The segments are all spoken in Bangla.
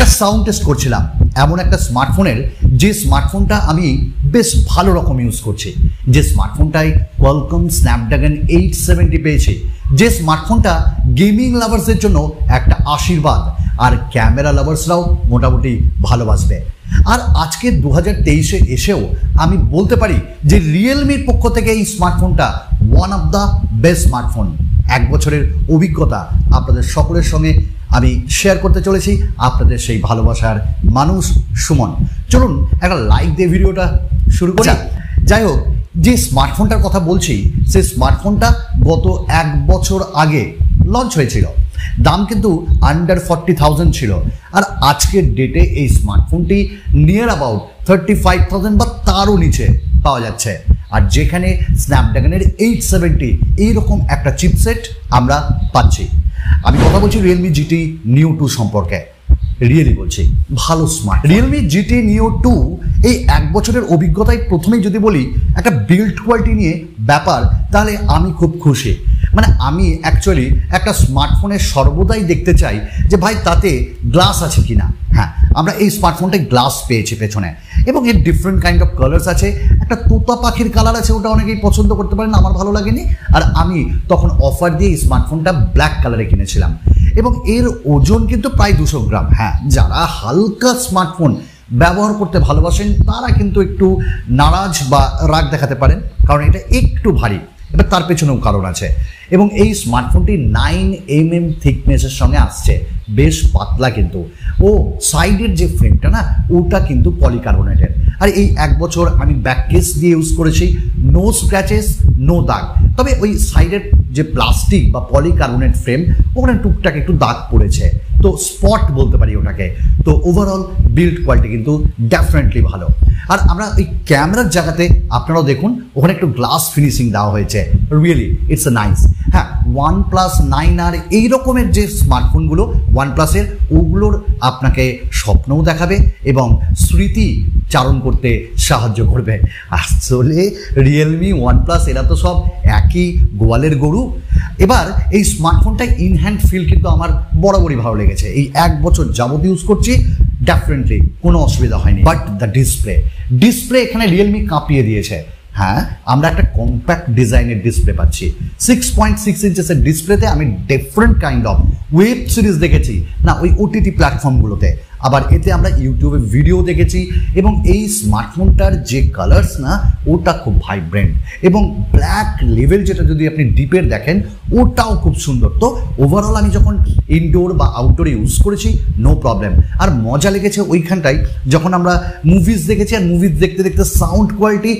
একটা সাউন্ড টেস্ট করছিলাম এমন একটা স্মার্টফোনের, যে স্মার্টফোনটা আমি বেশ ভালো রকম ইউজ করছি, যে স্মার্টফোনটায় কোয়ালকম স্ন্যাপড্রাগন 870 পেয়েছি, যে স্মার্টফোনটা গেমিং লাভার্সের জন্য একটা আশীর্বাদ, আর ক্যামেরা লাভার্সরাও মোটামুটি ভালোবাসবে। আর আজকে 2023-এ এসেও আমি বলতে পারি যে রিয়েলমির পক্ষ থেকে এই স্মার্টফোনটা one of the best smartphone. 1 বছরের অভিজ্ঞতা আপনাদের সকলের সঙ্গে আমি শেয়ার করতে চলেছি, আপনাদের সেই ভালোবাসার মানুষ সুমন। চলুন একটা লাইক দিয়ে ভিডিওটা শুরু করি। যাই হোক, যে স্মার্টফোনটার কথা বলছি সেই স্মার্টফোনটা গত 1 বছর আগে লঞ্চ হয়েছিল, দাম কিন্তু আন্ডার 40,000 ছিল। আর আজকের ডেটে এই স্মার্টফোনটি নিয়ার অ্যাবাউট 35,000 বা তারও নিচে পাওয়া যাচ্ছে। আর যেখানে স্ন্যাপড্রাগনের 870 এইরকম একটা চিপসেট আমরা পাচ্ছি। আমি কথা বলছি রিয়েলমি জিটি নিউ 2 সম্পর্কে। রিয়েলি বলছি, ভালো স্মার্ট রিয়েলমি জিটি নিউ 2 এই 1 বছরের অভিজ্ঞতায় প্রথমেই যদি বলি একটা বিল্ড কোয়ালিটি নিয়ে ব্যাপার, তাহলে আমি খুব খুশি। মানে আমি অ্যাকচুয়ালি একটা স্মার্টফোনে সর্বদাই দেখতে চাই যে ভাই তাতে গ্লাস আছে কিনা। হ্যাঁ, আমরা এই স্মার্টফোনটায় গ্লাস পেয়েছি পেছনে, এবং এর ডিফারেন্ট কাইন্ড অফ কালার্স আছে। একটা তোতা পাখির কালার আছে, ওটা অনেকেই পছন্দ করতে পারেন, আমার ভালো লাগেনি। আর আমি তখন অফার দিয়ে এই স্মার্টফোনটা ব্ল্যাক কালারে কিনেছিলাম, এবং এর ওজন কিন্তু প্রায় 200 গ্রাম। হ্যাঁ, যারা হালকা স্মার্টফোন ব্যবহার করতে ভালোবাসেন তারা কিন্তু একটু নারাজ বা রাগ দেখাতে পারেন, কারণ এটা একটু ভারী। এবার তার পেছনেও কারণ আছে। এবং এই স্মার্টফোনটি 9mm থিকনেসের সঙ্গে আসছে, বেশ পাতলা কিন্তু। ও সাইডের যে ফ্রেমটা না, ওটা কিন্তু পলিকার্বনেটের। আর এই 1 বছর আমি ব্যাক কেস দিয়ে ইউজ করেছি, নো স্ক্র্যাচেস, নো দাগ। তবে ওই সাইডের যে প্লাস্টিক বা পলিকার্বনেট ফ্রেম, ওখানে টুকটাক একটু দাগ পড়েছে, তো স্পট বলতে পারি ওটাকে। তো ওভারঅল বিল্ড কোয়ালিটি কিন্তু ডেফিনেটলি ভালো। আর আমরা ওই ক্যামেরার জায়গাতে আপনারাও দেখুন, ওখানে একটু গ্লাস ফিনিশিং দেওয়া হয়েছে। Really it's a nice. হ্যাঁ, OnePlus 9R এই রকমের যে স্মার্টফোনগুলো OnePlus-এর, ওগুলোর আপনাকে স্বপ্নও দেখাবে এবং স্মৃতি চারণ করতে সাহায্য করবে। আসলে রিয়েলমি, OnePlus এরা তো সব একই গোয়ালের গরু। এবার এই স্মার্টফোনটা ইন হ্যান্ড ফিল কিন্তু আমার বরাবরই ভালো লেগেছে। এই 1 বছর যাবত ইউজ করছি, ডেফিনেটলি কোনো অসুবিধা হয়নি। বাট দ্য ডিসপ্লে এখানে রিয়েলমি কাঁপিয়ে দিয়েছে। হ্যাঁ, আমরা একটা কম্প্যাক্ট ডিজাইনের ডিসপ্লে পাচ্ছি। 6.6 ইঞ্চেসের ডিসপ্লেতে আমি different kind of web series দেখেছি না ওই ওটিটি প্ল্যাটফর্মগুলোতে, আবার এতে আমরা ইউটিউবে ভিডিও দেখেছি। এবং এই স্মার্টফোনটার যে কালার্স না, ওটা খুব ভাইব্রেন্ট, এবং ব্ল্যাক লেভেল যেটা যদি আপনি ডিপের দেখেন, ওটাও খুব সুন্দর। তো ওভারঅল আমি যখন ইনডোর বা আউটডোরে ইউজ করেছি, নো প্রবলেম। আর মজা লেগেছে ওইখানটায় যখন আমরা মুভিজ দেখেছি, আর মুভিজ দেখতে দেখতে সাউন্ড কোয়ালিটি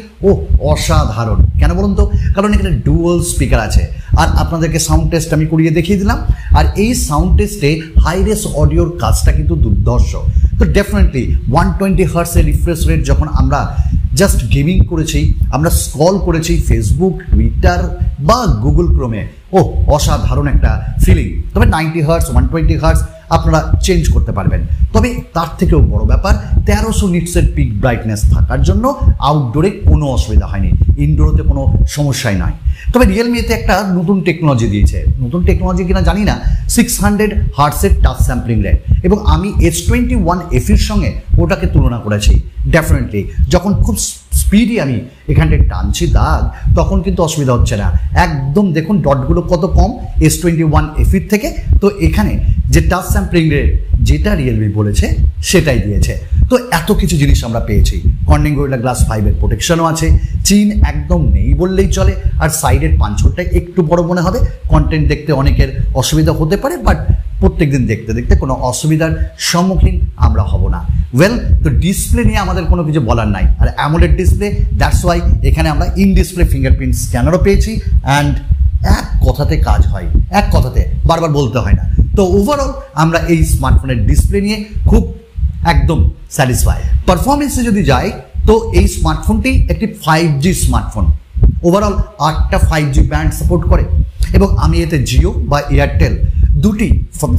অসাধারণ। কেন বলুন তো? কারণ এখানে ডুয়াল স্পিকার আছে। আর আপনাদেরকে সাউন্ড টেস্ট আমি করিয়ে দেখিয়ে দিলাম। আর এই সাউন্ড টেস্টে হাইরেস অডিওর কাজটা কিন্তু দুর্ধর্ষ। তো ডেফিনেটলি 120 হার্টসের রিফ্রেশ রেট যখন আমরা জাস্ট গেমিং করেছি, আমরা স্ক্রল করেছি ফেসবুক, টুইটার বা গুগল ক্রোমে, অসাধারণ একটা ফিলিং। তবে 90 হার্টস, 120 হার্টস আপনারা চেঞ্জ করতে পারবেন। তবে তার থেকেও বড় ব্যাপার, 1300 নিটসের পিক ব্রাইটনেস থাকার জন্য আউটডোরে কোনো অসুবিধা হয়নি, ইনডোরতে কোনো সমস্যাই নয়। তবে রিয়েলমি এতে একটা নতুন টেকনোলজি দিয়েছে। নতুন টেকনোলজি কিনা জানি না, 600 হার্টসের টাচ স্যাম্পলিং রেট। এবং আমি S21FEর সঙ্গে ওটাকে তুলনা করেছি। ডেফিনেটলি যখন খুব স্পিডই আমি এখানটায় টানছি দাগ, তখন কিন্তু অসুবিধা হচ্ছে না। একদম দেখুন ডটগুলো কত কম S21FEর থেকে। তো এখানে যে টাচ স্যাম্পলিং রেট যেটা রিয়েলমি বলেছে সেটাই দিয়েছে। তো এত কিছু জিনিস আমরা পেয়েছি। কর্নিং গরিলা গ্লাস 5-এর প্রোটেকশনও আছে, চিন একদম নেই বললেই চলে। আর সাইডের পাঞ্চটা একটু বড় মনে হবে, কন্টেন্ট দেখতে অনেকের অসুবিধা হতে পারে, বাট প্রত্যেকদিন দেখতে দেখতে কোনো অসুবিধার সম্মুখীন আমরা হব না। ওয়েল, তো ডিসপ্লে নিয়ে আমাদের কোনো কিছু বলার নাই। আর অ্যামোলেড ডিসপ্লে, দ্যাটস ওয়াই এখানে আমরা ইন ডিসপ্লে ফিঙ্গারপ্রিন্ট স্ক্যানারও পেয়েছি। অ্যান্ড এক কথাতে কাজ হয়, এক কথাতে, বারবার বলতে হয় না। তো ওভারঅল আমরা এই স্মার্টফোনের ডিসপ্লে নিয়ে খুব একদম স্যাটিসফাই। পারফরমেন্সে যদি যাই, তো এই স্মার্টফোনটি একটি 5G স্মার্টফোন। ওভারঅল 8টা 5G ব্যান্ড সাপোর্ট করে, এবং আমি এতে জিও বা এয়ারটেল দুটি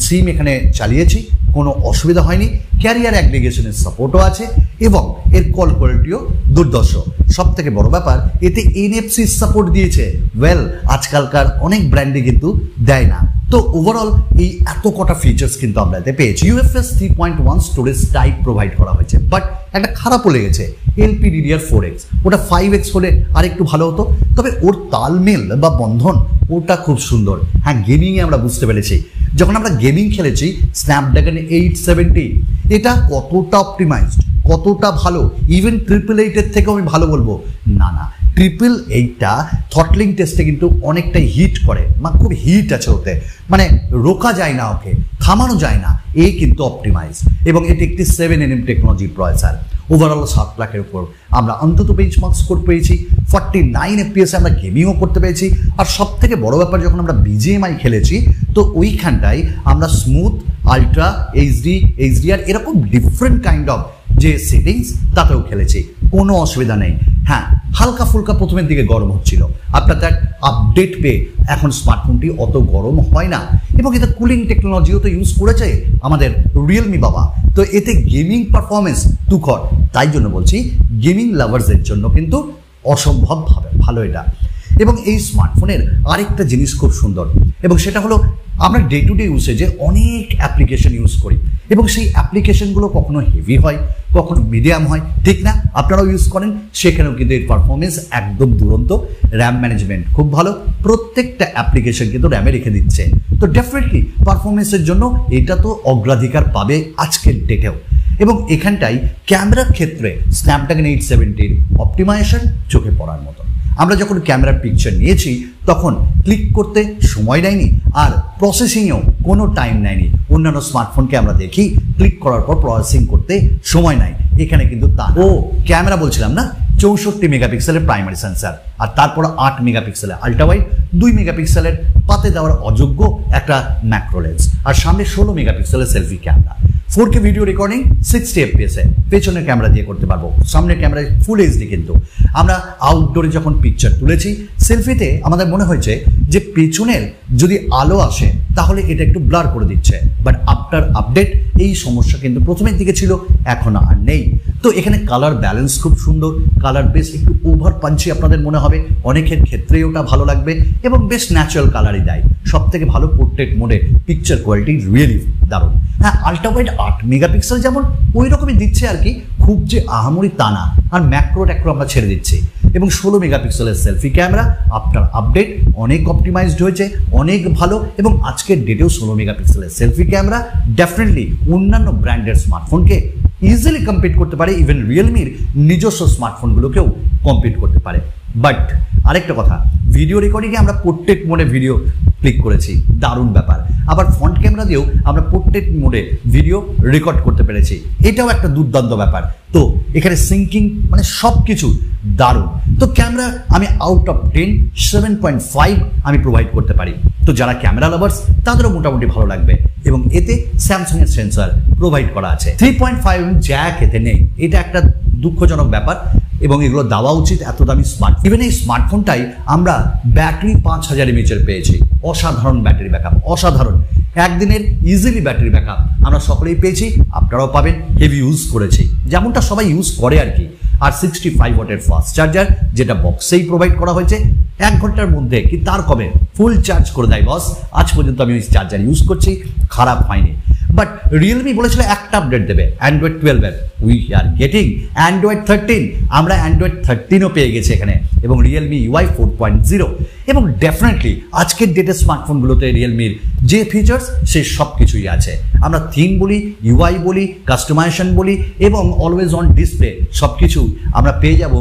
সিম এখানে চালিয়েছি, কোনো অসুবিধা হয়নি। ক্যারিয়ার অ্যাগ্রিগেশনের সাপোর্টও আছে, এবং এর কল কোয়ালিটিও দুর্ধর্ষ। সব থেকে বড় ব্যাপার, এতে NFC সাপোর্ট দিয়েছে। ওয়েল, আজকালকার অনেক ব্র্যান্ডে কিন্তু দেয় না। তো ওভারঅল এই এত কটা ফিচার্স কিন্তু আমরা এতে পেয়েছি। UFS 3.1 স্টোরেজ টাইপ প্রোভাইড করা হয়েছে, বাট একটা খারাপও লেগেছে LPDDR4X, ওটা 5X হলে আর একটু ভালো হতো। তবে ওর তালমেল বা বন্ধন ওটা খুব সুন্দর। হ্যাঁ, গেমিংয়ে আমরা বুঝতে পেরেছি, যখন আমরা গেমিং খেলেছি স্ন্যাপড্রাগন 870 এটা কতটা অপটিমাইজড, কতটা ভালো, ইভেন 888-এর থেকেও আমি ভালো বলবো না। 888টা থ্রটলিং টেস্টে কিন্তু অনেকটাই হিট করে, খুব হিট আছে ওতে, মানে রোকা যায় না, ওকে থামানো যায় না। এই কিন্তু অপটিমাইজ, এবং এটি একটি 7nm টেকনোলজি প্রসেসর। ওভারঅল 7 লাখের উপর আমরা অন্তত বেঞ্চমার্ক স্কোর পেয়েছি, 49 FPS আমরা গেমিংও করতে পেরেছি। আর সব থেকে বড় ব্যাপার, যখন আমরা BGMI খেলেছি তো ওইখানটায় আমরা স্মুথ, আলট্রা, এইচডি, HDR এরকম ডিফারেন্ট কাইন্ড অফ যে সেটিংস তাতেও খেলেছি, কোনো অসুবিধা নেই। হ্যাঁ, হালকা ফুলকা প্রথমের দিকে গরম হচ্ছিল, আপনার তার আপডেট পেয়ে এখন স্মার্টফোনটি অত গরম হয় না, এবং এতে কুলিং টেকনোলজিও তো ইউজ করেছে আমাদের রিয়েলমি বাবা। তো এতে গেমিং পারফরমেন্স তুখর, তাই জন্য বলছি গেমিং লাভার্সদের জন্য কিন্তু অসম্ভবভাবে ভালো এটা। এবং এই স্মার্টফোনের আরেকটা জিনিস খুব সুন্দর, এবং সেটা হলো আমরা ডে টু ডে ইউসেজে অনেক অ্যাপ্লিকেশন ইউজ করি, এবং সেই অ্যাপ্লিকেশনগুলো কখনো হেভি হয়, কখনো মিডিয়াম হয়, ঠিক না? আপনারাও ইউজ করেন, সেখানেও কিন্তু এর পারফরমেন্স একদম দুরন্ত। র্যাম ম্যানেজমেন্ট খুব ভালো, প্রত্যেকটা অ্যাপ্লিকেশন কিন্তু র্যামে রেখে দিচ্ছে। তো ডেফিনেটলি পারফরমেন্সের জন্য এটা তো অগ্রাধিকার পাবে আজকের ডেটেও। এবং এখানটাই ক্যামেরার ক্ষেত্রে স্ন্যাপড্রাগন 870-র অপটিমাইজেশন চোখে পড়ার মতো। আমরা যখন ক্যামেরার পিকচার নিয়েছি তখন ক্লিক করতে সময় নেয়নি, আর প্রসেসিংয়েও কোনো টাইম নেয়নি। অন্যান্য স্মার্টফোনকে আমরা দেখি ক্লিক করার পর প্রসেসিং করতে সময় নেয়, এখানে কিন্তু তা ও ক্যামেরা বলছিলাম না, 64 মেগাপিক্সেলের প্রাইমারি সেন্সার, আর তারপর 8 মেগাপিক্সেলের আল্ট্রা ওয়াইড, 2 মেগাপিক্সেলের পাতে দেওয়ার অযোগ্য একটা ম্যাক্রো লেন্স, আর সামনে 16 মেগাপিক্সেলের selfie camera. 4K video recording 60 FPS এ পেছনের ক্যামেরা দিয়ে করতে পারবো, সামনের ক্যামেরায় ফুল এইচডি। কিন্তু আমরা আউটডোরে যখন পিকচার তুলেছি সেলফিতে আমাদের মনে হয়েছে যে পেছনের যদি আলো আসে তাহলে এটা একটু ব্লার করে দিচ্ছে, বাট আফটার আপডেট এই সমস্যা কিন্তু প্রথমের দিকে ছিল, এখন আর নেই। তো এখানে কালার ব্যালেন্স খুব সুন্দর, কালার বেশ একটু ওভার পাঞ্চি আপনাদের মনে হবে, অনেকের ক্ষেত্রেই ওটা ভালো লাগবে, এবং বেশ ন্যাচারাল কালারই দেয়। সব থেকে ভালো পোর্ট্রেট মোডে পিকচার কোয়ালিটি রিয়েলি দারুণ। হ্যাঁ, আল্ট্রা ওয়াইড 8 মেগাপিক্সেল যেমন ওই রকমই দিচ্ছে আর কি, খুব যে আহামরি তা না, আর ম্যাক্রো ট্যাক্রো আমরা ছেড়ে দিচ্ছি। এবং 16 মেগাপিক্সেলের সেলফি ক্যামেরা আফটার আপডেট অনেক অপটিমাইজড হয়েছে, অনেক ভালো। এবং আজকের ডেটেও 16 মেগাপিক্সেলের সেলফি ক্যামেরা ডেফিনেটলি অন্যান্য ব্র্যান্ডের স্মার্টফোনকে ইজিলি কম্পিট করতে পারে, ইভেন রিয়েলমির নিজস্ব স্মার্টফোনগুলোকেও কম্পিট করতে পারে। বাট আরেকটা কথা, ভিডিও রেকর্ডিংয়ে আমরা পোর্ট্রেট মোডে ভিডিও ক্লিক করেছি, দারুণ ব্যাপার। আবার ফ্রন্ট ক্যামেরা দিয়েও আমরা পোর্ট্রেট মোডে ভিডিও রেকর্ড করতে পেরেছি, এটাও একটা দুর্দান্ত ব্যাপার। তো এখানে সিঙ্কিং মানে সব কিছু দারুণ। তো ক্যামেরা আমি আউট অফ 10 7.5 আমি প্রোভাইড করতে পারি। তো যারা ক্যামেরা লাভার্স তাদেরও মোটামুটি ভালো লাগবে, এবং এতে স্যামসাংয়ের সেন্সর প্রোভাইড করা আছে। 3.5 জ্যাক এতে নেই, এটা একটা দুঃখজনক ব্যাপার, এবং এগুলো দেওয়া উচিত এত দামি স্মার্ট। ইভেন এই স্মার্টফোনটাই আমরা ব্যাটারি 5000 mAh পেয়েছি, অসাধারণ ব্যাটারি ব্যাকআপ, অসাধারণ। একদিনের ইজিলি ব্যাটারি ব্যাকআপ আমরা সকলেই পেয়েছি, আপনারাও পাবেন, হেভি ইউজ করেছি, যেমনটা সবাই ইউজ করে আর কি। আর 65 ওয়াটের ফাস্ট চার্জার, যেটা বক্সেই প্রোভাইড করা হয়েছে, 1 ঘন্টার মধ্যে কি তার কমে ফুল চার্জ করে দেয় বস। আজ পর্যন্ত আমি ওই চার্জার ইউজ করছি, খারাপ হয়নি। বাট রিয়েলমি বলেছিল একটা আপডেট দেবে অ্যান্ড্রয়েড 12-এর, উই আর গেটিং অ্যান্ড্রয়েড 13। আমরা অ্যান্ড্রয়েড 13ও পেয়ে গেছি এখানে, এবং রিয়েলমি UI 4.0। এবং ডেফিনেটলি আজকের ডেটের স্মার্টফোনগুলোতে রিয়েলমির যে ফিচার্স সে সব কিছুই আছে। আমরা থিম বলি, UI বলি, কাস্টমাইজেশন বলি, এবং অলওয়েজ অন ডিসপ্লে, সব কিছু আমরা পেয়ে যাব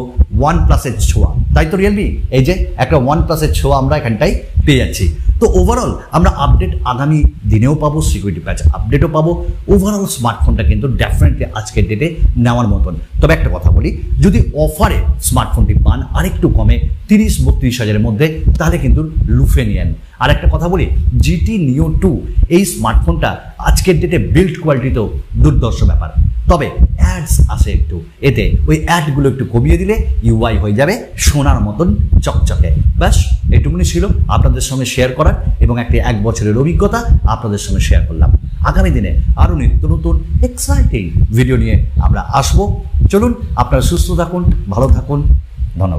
OnePlus-এর ছোঁয়া। তাই তো রিয়েলমি এই যে একটা OnePlus-এর ছোঁয়া আমরা এখানটাই পেয়ে যাচ্ছি। তো ওভারঅল আমরা আপডেট আগামী দিনেও পাবো, সিকিউরিটি প্যাচ আপডেটও পাবো। ওভারঅল স্মার্টফোনটা কিন্তু ডেফিনেটলি আজকের ডেটে নেওয়ার মতন। তবে একটা কথা বলি, যদি অফারে স্মার্টফোনটি পান আরেকটু কমে 30-32 হাজারের মধ্যে, তাহলে কিন্তু লুফে নিয়েন। আর একটা কথা বলি, GT Neo 2 এই স্মার্টফোনটা আজকের ডেটে বিল্ড কোয়ালিটিতেও দুর্ধর্ষ ব্যাপার। তবে অ্যাডস আসে একটু, এতে ওই অ্যাডগুলো একটু কমিয়ে দিলে UI হয়ে যাবে সোনার মতন চকচকে। ব্যাস এটুকুনি ছিল আপনাদের সঙ্গে শেয়ার করার, এবং একটি 1 বছরের অভিজ্ঞতা আপনাদের সঙ্গে শেয়ার করলাম। আগামী দিনে আরও নিত্য নতুন এক্সাইটিং ভিডিও নিয়ে আমরা আসবো। চলুন, আপনারা সুস্থ থাকুন, ভালো থাকুন, ধন্যবাদ।